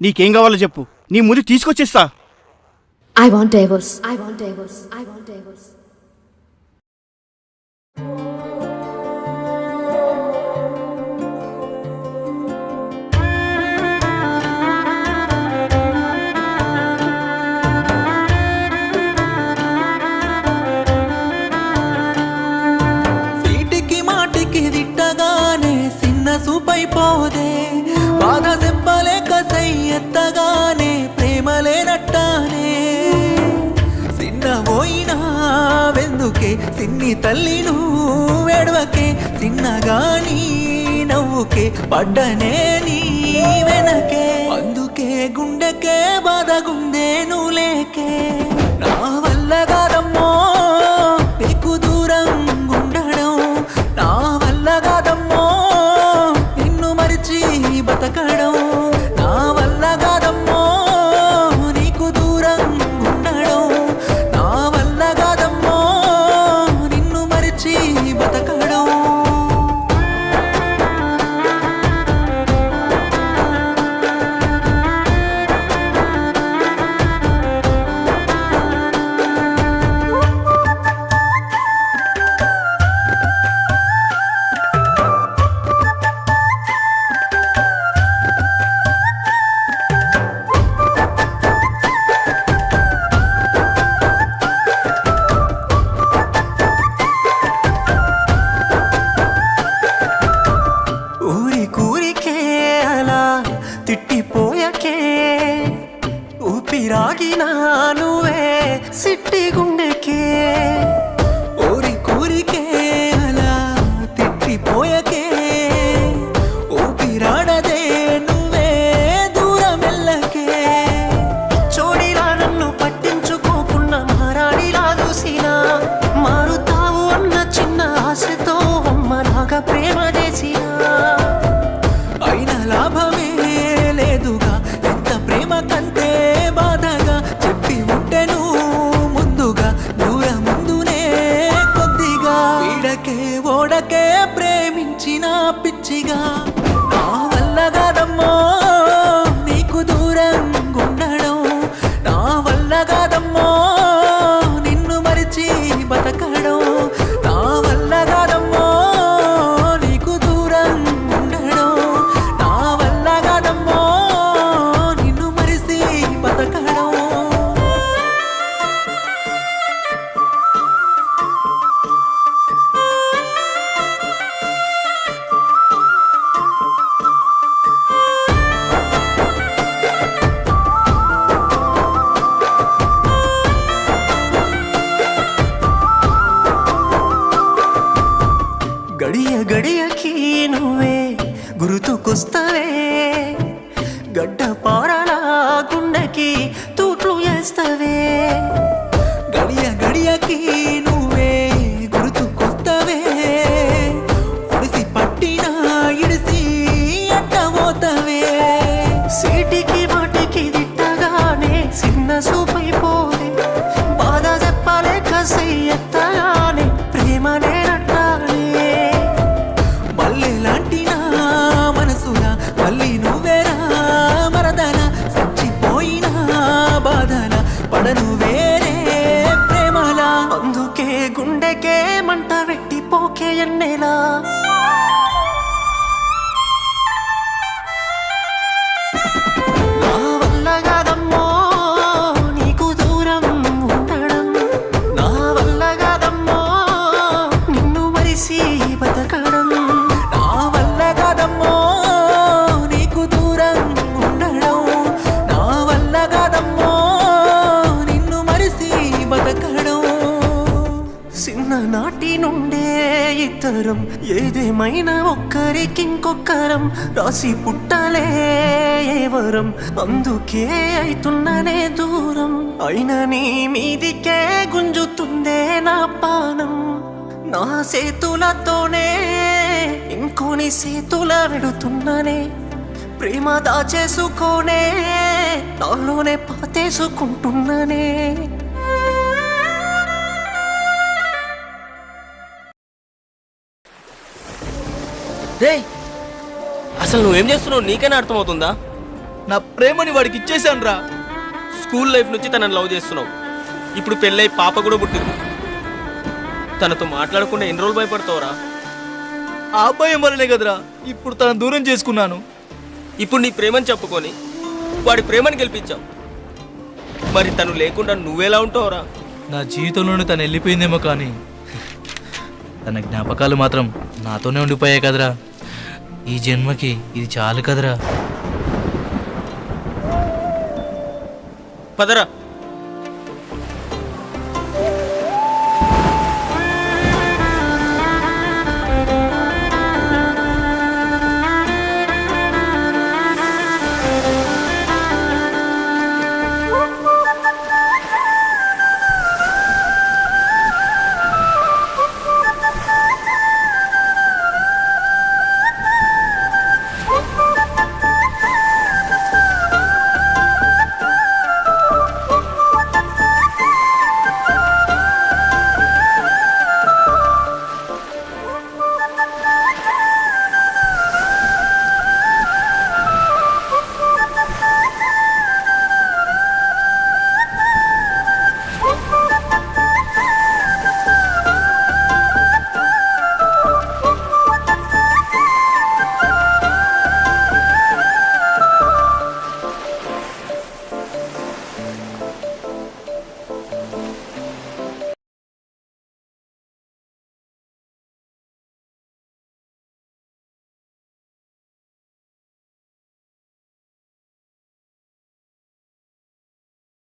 నీకేం కావాలో చెప్పు, నీ ముందు తీసుకొచ్చేస్తా. I want divorce. I want divorce. I want divorce. సీటికి మాటికి దిట్టగానే చిన్న సూపైపోదే, బాధ చెప్పలేక సై ఎత్తగానే ప్రేమ లేనట్టానే. చిన్న పోయినా వెందుకే సిన్ని తల్లి నువ్వెడవకే, చిన్నగాని నవ్వుకే పడ్డనే నీ వెనకే. అందుకే గుండెకే బాధగుందే నువ్వు లేకే. నా వల్ల కాదమ్మో నీకు దూరం గుండడం, నా వల్ల కాదమ్మో నిన్ను మరిచి బతకడం, నా వల్ల కాదమ్మో నీకు దూరం ఉండడం, నా వల్ల కాదమ్మో నిన్ను మరిచి బతకడం. ఊరి కూరికే అలా తిట్టిపోయకే, ఊపిరాగినా నువ్వే సిట్టి గుండెకే. ఊరి కూరికే అలా తిట్టిపోయకే, ఊపిరాడదే నువ్వే దూరం వెళ్ళకే. చోడిలా నన్ను పట్టించుకోకున్న మహారాణిలా చూసినా, మారుతావు అన్న చిన్న ఆశతో అమ్మలాగా ప్రేమ చేసినా, అయిన లాభమే లేదుగా ఎంత ప్రేమ కంటే బాధగా. చెప్పి ఉంటెను ముందుగా దూర ముందునే కొద్దిగా, వీడకే ఓడకే ప్రేమించిన పిచ్చిగా. నా వల్ల కాదమ్మో నీకు దూరం ఉండడం, నా వల్ల కాదమ్మో నిన్ను మరిచి బతకడం, నా వల్ల కాదమ్మో నీకు దూరం ఉండడం, నా వల్ల కాదమ్మో నిన్ను మరిచి బతకడం. గడియ గడియకి నువ్వే గుర్తుకొస్తావే, గడ్డ పారలా గుండెకి తూట్లు వేస్తావే. గడియ గడియకి నువ్వే గుర్తుకొస్తావే, ఒడిసి పట్టినా ఇడిసి అట్టబోతావే. సీటికి మాటికి దిట్టగానే చిన్న సూపైపోదే, బాధ చెప్పలేక సై ఎత్తగానే ప్రేమ నేనట్టానే. మల్లెలాంటి నా మనసున మళ్ళీ నువ్వేరా మరదన, చచ్చిపోయినా బాధన పడను వేరే ప్రేమలా. అందుకే గుండెకే మంట పెట్టిపోకే ఎన్నెలా. నా వల్ల కాదమ్మో నీకు దూరం ఉండడం, నా వల్ల కాదమ్మో నిన్ను మరిసి బతకడం, నా వల్ల కాదమ్మో నీకు దూరం ఉండడం, నా వల్ల కాదమ్మో నిన్ను మరిసి బతకడం. చిన్ననాటి నుండే ఇద్దరం ఏదేమైనా ఒక్కరికింకొక్కరం, రాసి పుట్టలే ఎవరం, అందుకే అయితున్ననే దూరం. అయినా నీ మీదికే గుంజుతుందే నా పానం, నా చేతులతోనే ఇంకోని చేతుల వెడుతున్నానే. ప్రేమ దాచేసుకోనే నాలోనే పాతేసుకుంటున్నానే. రే అసలు నువ్వేం చేస్తున్నావు నీకైనా అర్థమవుతుందా? నా ప్రేమని వాడికి ఇచ్చేసాను రా. స్కూల్ లైఫ్ నుంచి తనని లవ్ చేస్తున్నావు, ఇప్పుడు పెళ్ళై పాప కూడా పుట్టింది. తనతో మాట్లాడకుండా ఎన్ని రోజులు భయపడతావురా? ఆ భయం వల్లనే కదరా ఇప్పుడు తన దూరం చేసుకున్నాను. ఇప్పుడు నీ ప్రేమని చెప్పుకొని వాడి ప్రేమని గెలిపించావు, మరి తను లేకుండా నువ్వెలా ఉంటావురా? నా జీవితంలోనే తను వెళ్ళిపోయిందేమో కానీ తన జ్ఞాపకాలు మాత్రం నాతోనే ఉండిపోయాయి కదరా. ఈ జన్మకి ఇది చాలు కదరా. పదరా.